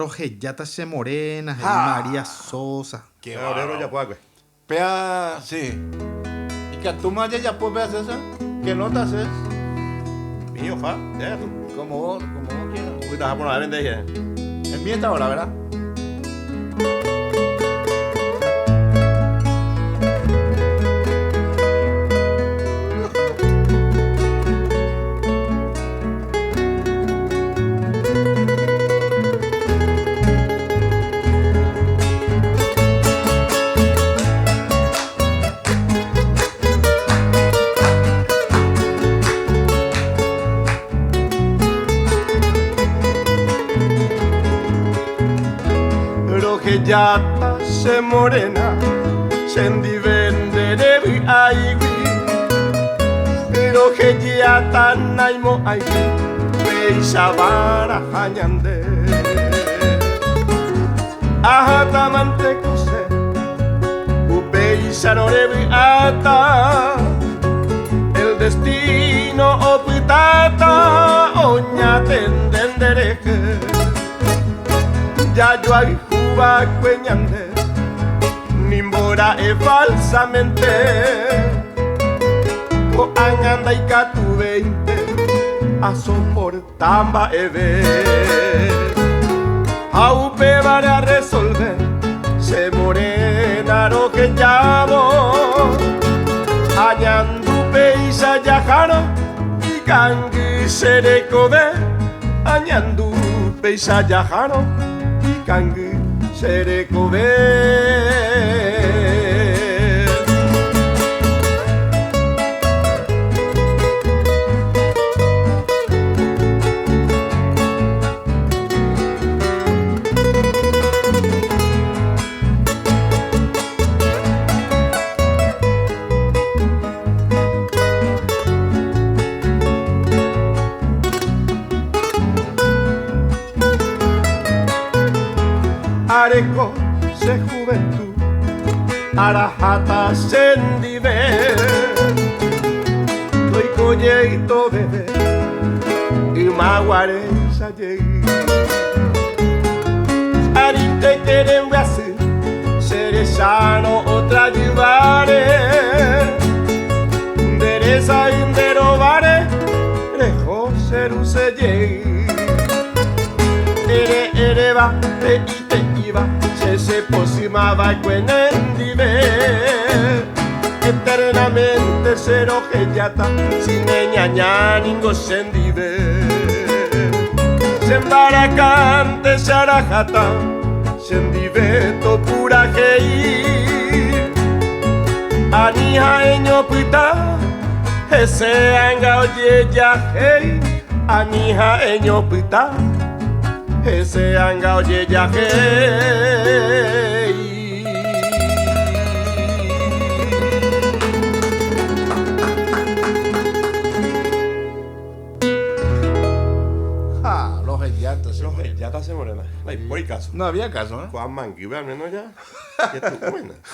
Rogellata se morena, María Sosa. Qué obrero ya puede. Pea, sí. ¿Y que tú más ya puedes hacer eso? ¿Qué nota haces? Mío, fa, ya tú. Como vos quieras. Uy, te vas a poner a vender ya. En mi esta hora, ¿verdad? Rogellata se morena, se divende vi aigui. Rogellata naimo aigui, peisa vara hañande. Ajata mantecose, upeisa no revi ata. El destino opitata, oña tendendereje. Ya yo hay juba cueñande, nimbora e falsamente. O anganda y catu 20, a soportamba e ver. Aupe para resolver, se morena lo que llamo. Añandu peisa yajaro, y cangue serecobe. Añandu peisa yajaro, Kangi serekobe. Areco se juventud, arajata sendive. Toy colleito bebé, y maguare sayei. Arinte quieren Brasil, serezano otra llevare. Dereza inderovare, rejo seruseyei. Ere va, te iba, se posimaba y cuenendive. Eternamente se rogellata, sin ñaña ningo sendive. Sembaracante se arajata, sendive to pura gei. Anija eño pita, ese anga oye ya hey. Anija eño pita, ese anga oye ya hey. Rogellata Ya está se morena. No hay por caso. No había caso, ¿eh? Juan Mangui, al menos ya. Que tú buena.